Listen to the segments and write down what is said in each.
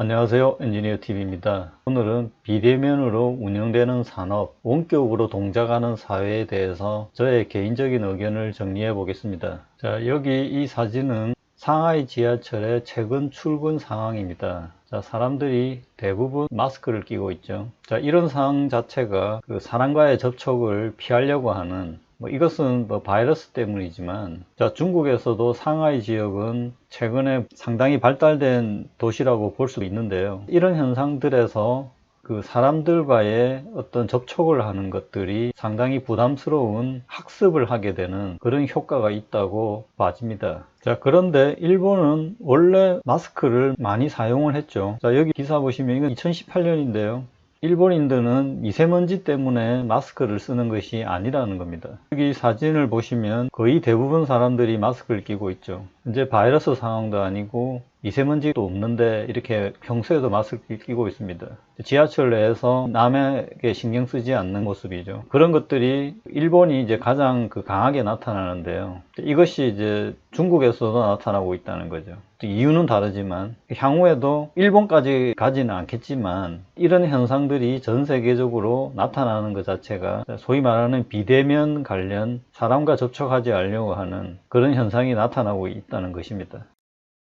안녕하세요. 엔지니어 TV입니다. 오늘은 비대면으로 운영되는 산업, 원격으로 동작하는 사회에 대해서 저의 개인적인 의견을 정리해 보겠습니다. 자, 여기 이 사진은 상하이 지하철의 최근 출근 상황입니다. 자, 사람들이 대부분 마스크를 끼고 있죠. 자, 이런 상황 자체가 그 사람과의 접촉을 피하려고 하는 이것은 바이러스 때문이지만, 자, 중국에서도 상하이 지역은 최근에 상당히 발달된 도시라고 볼 수 있는데요. 이런 현상들에서 그 사람들과의 어떤 접촉을 하는 것들이 상당히 부담스러운 학습을 하게 되는 그런 효과가 있다고 봐집니다. 자, 그런데 일본은 원래 마스크를 많이 사용을 했죠. 자, 여기 기사 보시면 이건 2018년인데요. 일본인들은 미세먼지 때문에 마스크를 쓰는 것이 아니라는 겁니다. 여기 사진을 보시면 거의 대부분 사람들이 마스크를 끼고 있죠. 이제 바이러스 상황도 아니고 미세먼지도 없는데 이렇게 평소에도 마스크를 끼고 있습니다. 지하철 내에서 남에게 신경 쓰지 않는 모습이죠. 그런 것들이 일본이 이제 가장 강하게 나타나는데요. 이것이 이제 중국에서도 나타나고 있다는 거죠. 이유는 다르지만 향후에도 일본까지 가지는 않겠지만 이런 현상들이 전 세계적으로 나타나는 것 자체가 소위 말하는 비대면 관련 사람과 접촉하지 않으려고 하는 그런 현상이 나타나고 있다는 것입니다.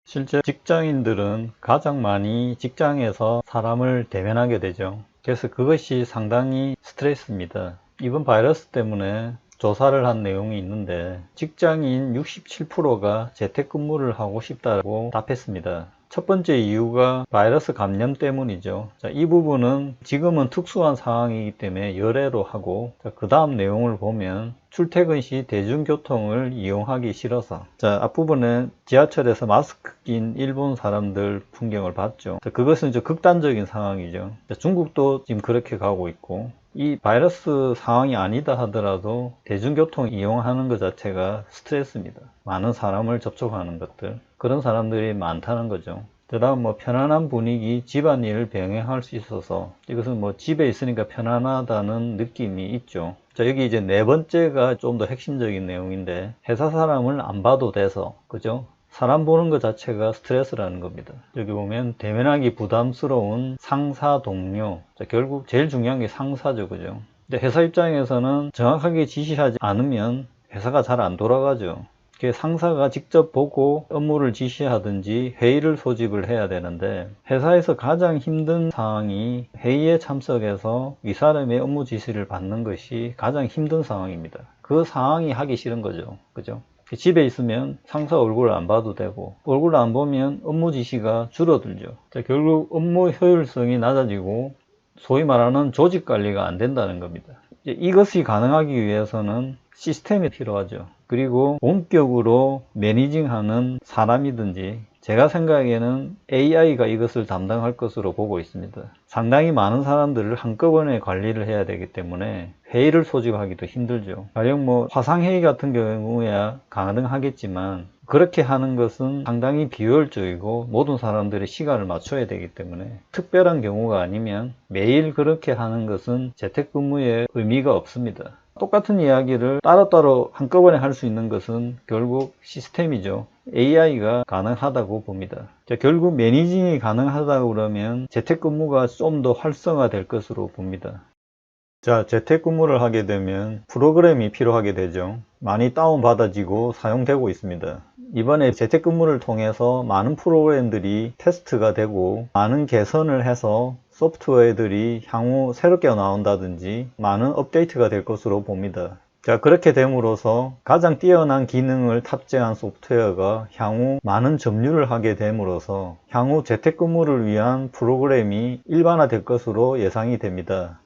실제 직장인들은 가장 많이 직장에서 사람을 대면하게 되죠. 그래서 그것이 상당히 스트레스입니다. 이번 바이러스 때문에 조사를 한 내용이 있는데 직장인 67%가 재택근무를 하고 싶다고 답했습니다. 첫 번째 이유가 바이러스 감염 때문이죠. 자, 이 부분은 지금은 특수한 상황이기 때문에 열애로 하고, 그 다음 내용을 보면 출퇴근 시 대중교통을 이용하기 싫어서. 자, 앞부분에 지하철에서 마스크 낀 일본 사람들 풍경을 봤죠. 자, 그것은 이제 극단적인 상황이죠. 자, 중국도 지금 그렇게 가고 있고, 이 바이러스 상황이 아니다 하더라도 대중교통 이용하는 것 자체가 스트레스입니다. 많은 사람을 접촉하는 것들, 그런 사람들이 많다는 거죠. 그 다음 편안한 분위기, 집안일을 병행할 수 있어서 이것은 집에 있으니까 편안하다는 느낌이 있죠. 자, 여기 이제 네 번째가 좀 더 핵심적인 내용인데, 회사 사람을 안 봐도 돼서, 그죠? 사람 보는 것 자체가 스트레스라는 겁니다. 여기 보면 대면하기 부담스러운 상사, 동료. 자, 결국 제일 중요한 게 상사죠, 그죠? 근데 회사 입장에서는 정확하게 지시하지 않으면 회사가 잘 안 돌아가죠. 상사가 직접 보고 업무를 지시하든지 회의를 소집을 해야 되는데, 회사에서 가장 힘든 상황이 회의에 참석해서 윗사람의 업무 지시를 받는 것이 가장 힘든 상황입니다. 그 상황이 하기 싫은 거죠, 그죠? 집에 있으면 상사 얼굴을 안 봐도 되고, 얼굴을 안 보면 업무 지시가 줄어들죠. 결국 업무 효율성이 낮아지고 소위 말하는 조직 관리가 안 된다는 겁니다. 이것이 가능하기 위해서는 시스템이 필요하죠. 그리고 원격으로 매니징하는 사람이든지, 제가 생각에는 AI가 이것을 담당할 것으로 보고 있습니다. 상당히 많은 사람들을 한꺼번에 관리를 해야 되기 때문에 회의를 소집하기도 힘들죠. 가령 화상회의 같은 경우에야 가능하겠지만, 그렇게 하는 것은 상당히 비효율적이고 모든 사람들이 시간을 맞춰야 되기 때문에 특별한 경우가 아니면 매일 그렇게 하는 것은 재택근무의 의미가 없습니다. 똑같은 이야기를 따로따로 한꺼번에 할 수 있는 것은 결국 시스템이죠. AI가 가능하다고 봅니다. 자, 결국 매니징이 가능하다고 그러면 재택근무가 좀 더 활성화될 것으로 봅니다. 자, 재택근무를 하게 되면 프로그램이 필요하게 되죠. 많이 다운받아지고 사용되고 있습니다. 이번에 재택근무를 통해서 많은 프로그램들이 테스트가 되고 많은 개선을 해서 소프트웨어들이 향후 새롭게 나온다든지 많은 업데이트가 될 것으로 봅니다. 자, 그렇게 됨으로써 가장 뛰어난 기능을 탑재한 소프트웨어가 향후 많은 점유를 하게 됨으로써 향후 재택근무를 위한 프로그램이 일반화될 것으로 예상이 됩니다.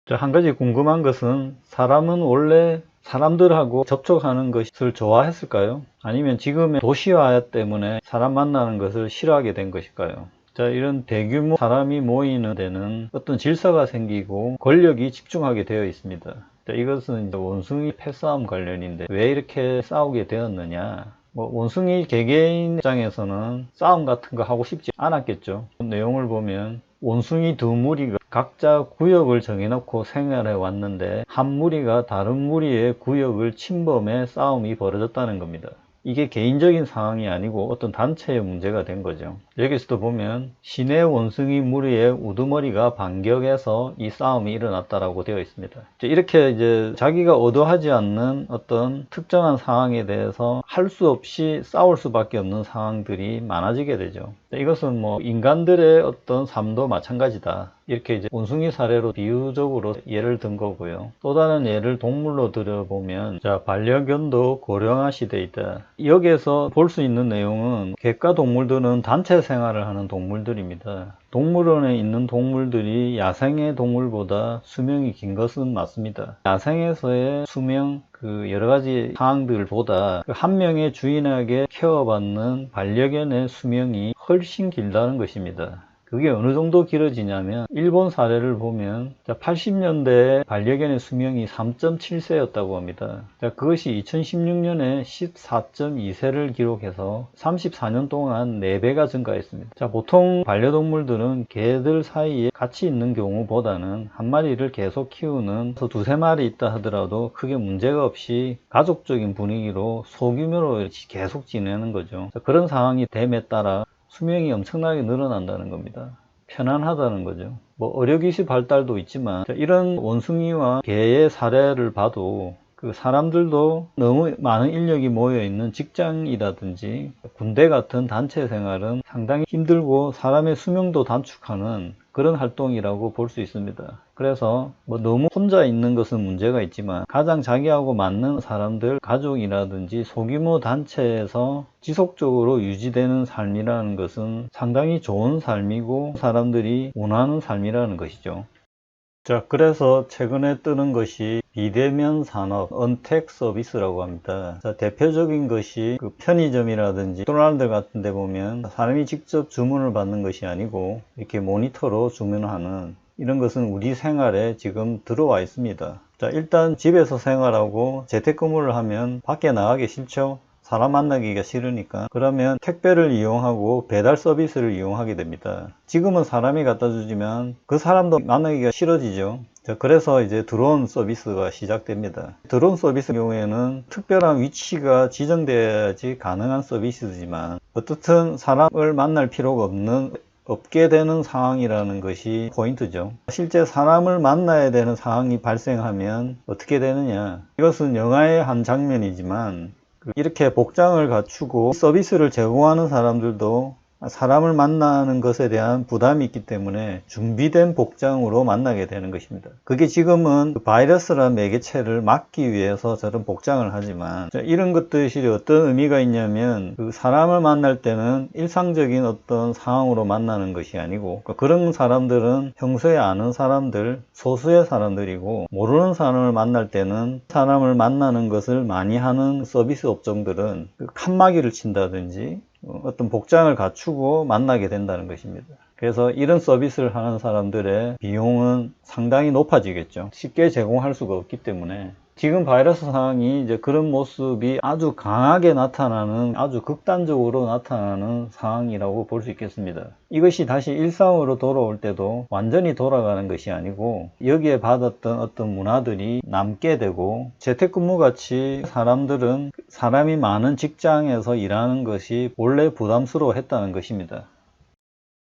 자, 한 가지 궁금한 것은, 사람은 원래 사람들하고 접촉하는 것을 좋아했을까요? 아니면 지금의 도시화 때문에 사람 만나는 것을 싫어하게 된 것일까요? 자, 이런 대규모 사람이 모이는 데는 어떤 질서가 생기고 권력이 집중하게 되어 있습니다. 자, 이것은 이제 원숭이 패싸움 관련인데, 왜 이렇게 싸우게 되었느냐? 원숭이 개개인 입장에서는 싸움 같은 거 하고 싶지 않았겠죠. 내용을 보면 원숭이 두 무리가 각자 구역을 정해놓고 생활해 왔는데, 한 무리가 다른 무리의 구역을 침범해 싸움이 벌어졌다는 겁니다. 이게 개인적인 상황이 아니고 어떤 단체의 문제가 된 거죠. 여기서도 보면 시내 원숭이 무리의 우두머리가 반격해서 이 싸움이 일어났다라고 되어 있습니다. 이렇게 이제 자기가 의도하지 않는 어떤 특정한 상황에 대해서 할 수 없이 싸울 수밖에 없는 상황들이 많아지게 되죠. 이것은 뭐 인간들의 어떤 삶도 마찬가지다. 이렇게 이제 원숭이 사례로 비유적으로 예를 든 거고요. 또 다른 예를 동물로 들어보면, 자, 반려견도 고령화 시대에 있다. 여기에서 볼 수 있는 내용은 객과 동물들은 단체 생활을 하는 동물들입니다. 동물원에 있는 동물들이 야생의 동물보다 수명이 긴 것은 맞습니다. 야생에서의 수명, 여러 가지 상황들보다 한 명의 주인에게 케어받는 반려견의 수명이 훨씬 길다는 것입니다. 그게 어느 정도 길어지냐면 일본 사례를 보면 80년대에 반려견의 수명이 3.7세였다고 합니다. 그것이 2016년에 14.2세를 기록해서 34년 동안 4배가 증가했습니다. 보통 반려동물들은 개들 사이에 같이 있는 경우보다는 한 마리를 계속 키우는 두세 마리 있다 하더라도 크게 문제가 없이 가족적인 분위기로 소규모로 계속 지내는 거죠. 그런 상황이 됨에 따라 수명이 엄청나게 늘어난다는 겁니다. 편안하다는 거죠. 뭐 의료기술 발달도 있지만 이런 원숭이와 개의 사례를 봐도 사람들도 너무 많은 인력이 모여있는 직장이라든지 군대 같은 단체 생활은 상당히 힘들고 사람의 수명도 단축하는 그런 활동이라고 볼 수 있습니다. 그래서 뭐 너무 혼자 있는 것은 문제가 있지만 가장 자기하고 맞는 사람들, 가족이라든지 소규모 단체에서 지속적으로 유지되는 삶이라는 것은 상당히 좋은 삶이고 사람들이 원하는 삶이라는 것이죠. 자, 그래서 최근에 뜨는 것이 비대면 산업, 언택 서비스라고 합니다. 자, 대표적인 것이 편의점이라든지 맥도날드 같은 데 보면 사람이 직접 주문을 받는 것이 아니고 이렇게 모니터로 주문하는 이런 것은 우리 생활에 지금 들어와 있습니다. 자, 일단 집에서 생활하고 재택근무를 하면 밖에 나가기 싫죠? 사람 만나기가 싫으니까. 그러면 택배를 이용하고 배달 서비스를 이용하게 됩니다. 지금은 사람이 갖다 주지만 그 사람도 만나기가 싫어지죠. 그래서 이제 드론 서비스가 시작됩니다. 드론 서비스 경우에는 특별한 위치가 지정돼야지 가능한 서비스지만 어떻든 사람을 만날 필요가 없게 되는 상황이라는 것이 포인트죠. 실제 사람을 만나야 되는 상황이 발생하면 어떻게 되느냐. 이것은 영화의 한 장면이지만 이렇게 복장을 갖추고 서비스를 제공하는 사람들도 사람을 만나는 것에 대한 부담이 있기 때문에 준비된 복장으로 만나게 되는 것입니다. 그게 지금은 바이러스라는 매개체를 막기 위해서 저런 복장을 하지만 이런 것들이 어떤 의미가 있냐면 사람을 만날 때는 일상적인 어떤 상황으로 만나는 것이 아니고 그런 사람들은 평소에 아는 사람들, 소수의 사람들이고 모르는 사람을 만날 때는 사람을 만나는 것을 많이 하는 서비스 업종들은 칸막이를 친다든지 어떤 복장을 갖추고 만나게 된다는 것입니다. 그래서 이런 서비스를 하는 사람들의 비용은 상당히 높아지겠죠. 쉽게 제공할 수가 없기 때문에 지금 바이러스 상황이 이제 그런 모습이 아주 강하게 나타나는, 아주 극단적으로 나타나는 상황이라고 볼 수 있겠습니다. 이것이 다시 일상으로 돌아올 때도 완전히 돌아가는 것이 아니고 여기에 받았던 어떤 문화들이 남게 되고, 재택근무 같이 사람들은 사람이 많은 직장에서 일하는 것이 원래 부담스러워 했다는 것입니다.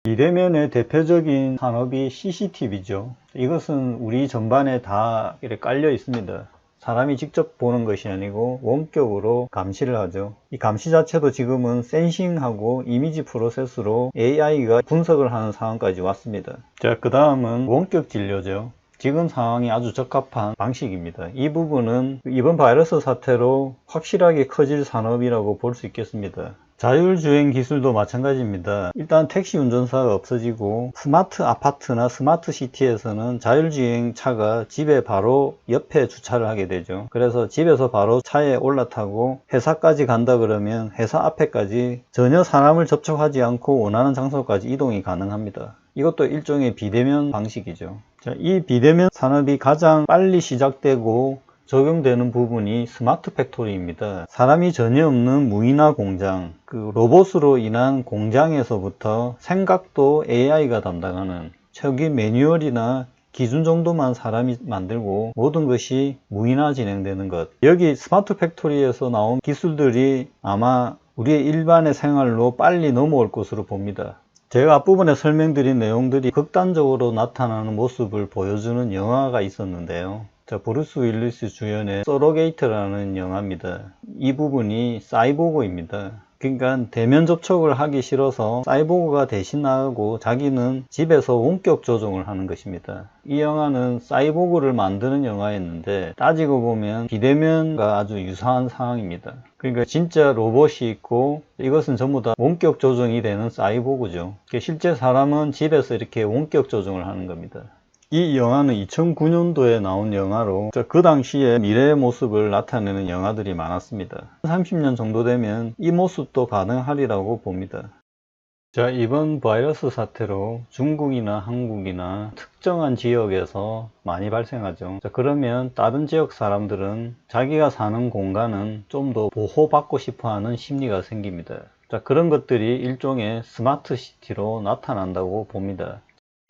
비대면의 대표적인 산업이 CCTV죠. 이것은 우리 전반에 다 이렇게 깔려 있습니다. 사람이 직접 보는 것이 아니고 원격으로 감시를 하죠. 이 감시 자체도 지금은 센싱하고 이미지 프로세스로 AI가 분석을 하는 상황까지 왔습니다. 자, 그 다음은 원격 진료죠. 지금 상황이 아주 적합한 방식입니다. 이 부분은 이번 바이러스 사태로 확실하게 커질 산업이라고 볼 수 있겠습니다. 자율주행 기술도 마찬가지입니다. 일단 택시 운전사가 없어지고 스마트 아파트나 스마트 시티에서는 자율주행 차가 집에 바로 옆에 주차를 하게 되죠. 그래서 집에서 바로 차에 올라타고 회사까지 간다 그러면 회사 앞에까지 전혀 사람을 접촉하지 않고 원하는 장소까지 이동이 가능합니다. 이것도 일종의 비대면 방식이죠. 자, 이 비대면 산업이 가장 빨리 시작되고 적용되는 부분이 스마트 팩토리입니다. 사람이 전혀 없는 무인화 공장, 로봇으로 인한 공장에서부터 생각도 AI가 담당하는, 초기 매뉴얼이나 기준 정도만 사람이 만들고 모든 것이 무인화 진행되는 것. 여기 스마트 팩토리에서 나온 기술들이 아마 우리의 일반의 생활로 빨리 넘어올 것으로 봅니다. 제가 앞부분에 설명드린 내용들이 극단적으로 나타나는 모습을 보여주는 영화가 있었는데요. 브루스 윌리스 주연의 서로게이트라는 영화입니다. 이 부분이 사이보그입니다. 그러니까 대면 접촉을 하기 싫어서 사이보그가 대신 나가고 자기는 집에서 원격 조종을 하는 것입니다. 이 영화는 사이보그를 만드는 영화였는데 따지고 보면 비대면과 아주 유사한 상황입니다. 그러니까 진짜 로봇이 있고 이것은 전부 다 원격 조종이 되는 사이보그죠. 실제 사람은 집에서 이렇게 원격 조종을 하는 겁니다. 이 영화는 2009년도에 나온 영화로 그 당시에 미래의 모습을 나타내는 영화들이 많았습니다. 30년 정도 되면 이 모습도 가능하리라고 봅니다. 자, 이번 바이러스 사태로 중국이나 한국이나 특정한 지역에서 많이 발생하죠. 자, 그러면 다른 지역 사람들은 자기가 사는 공간은 좀 더 보호받고 싶어 하는 심리가 생깁니다. 자, 그런 것들이 일종의 스마트 시티로 나타난다고 봅니다.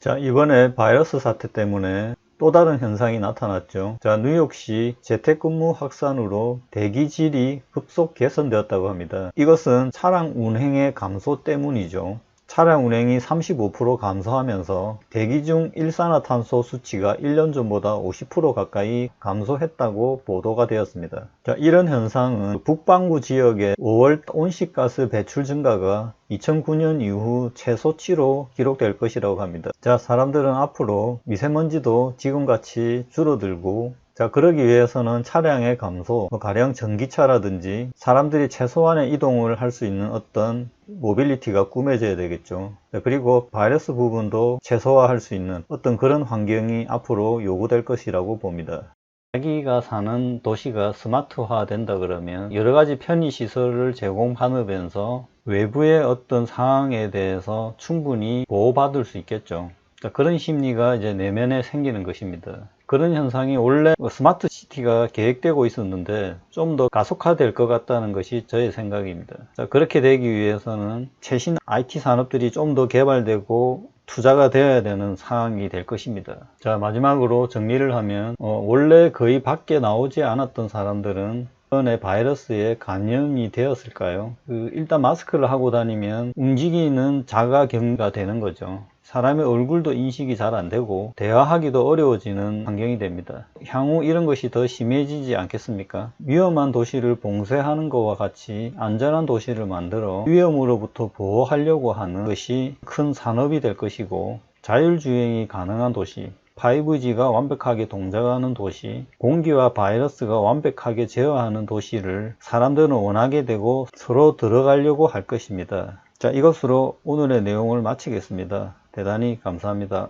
자, 이번에 바이러스 사태 때문에 또 다른 현상이 나타났죠. 자, 뉴욕시 재택근무 확산으로 대기질이 급속 개선되었다고 합니다. 이것은 차량 운행의 감소 때문이죠. 차량 운행이 35% 감소하면서 대기 중 일산화탄소 수치가 1년 전보다 50% 가까이 감소했다고 보도가 되었습니다. 자, 이런 현상은 북반구 지역의 5월 온실가스 배출 증가가 2009년 이후 최소치로 기록될 것이라고 합니다. 자, 사람들은 앞으로 미세먼지도 지금같이 줄어들고 그러기 위해서는 차량의 감소, 가령 전기차라든지 사람들이 최소한의 이동을 할 수 있는 어떤 모빌리티가 꾸며져야 되겠죠. 그리고 바이러스 부분도 최소화할 수 있는 어떤 그런 환경이 앞으로 요구될 것이라고 봅니다. 자기가 사는 도시가 스마트화 된다 그러면 여러 가지 편의시설을 제공하면서 외부의 어떤 상황에 대해서 충분히 보호받을 수 있겠죠. 그런 심리가 이제 내면에 생기는 것입니다. 그런 현상이 원래 스마트 시티가 계획되고 있었는데 좀 더 가속화될 것 같다는 것이 저의 생각입니다. 그렇게 되기 위해서는 최신 IT 산업들이 좀 더 개발되고 투자가 되어야 되는 상황이 될 것입니다. 자, 마지막으로 정리를 하면 원래 거의 밖에 나오지 않았던 사람들은 이번에 바이러스에 감염이 되었을까요? 일단 마스크를 하고 다니면 움직이는 자가격리가 되는 거죠. 사람의 얼굴도 인식이 잘 안 되고 대화하기도 어려워지는 환경이 됩니다. 향후 이런 것이 더 심해지지 않겠습니까? 위험한 도시를 봉쇄하는 것과 같이 안전한 도시를 만들어 위험으로부터 보호하려고 하는 것이 큰 산업이 될 것이고, 자율주행이 가능한 도시, 5G가 완벽하게 동작하는 도시, 공기와 바이러스가 완벽하게 제어하는 도시를 사람들은 원하게 되고 서로 들어가려고 할 것입니다. 자, 이것으로 오늘의 내용을 마치겠습니다. 대단히 감사합니다.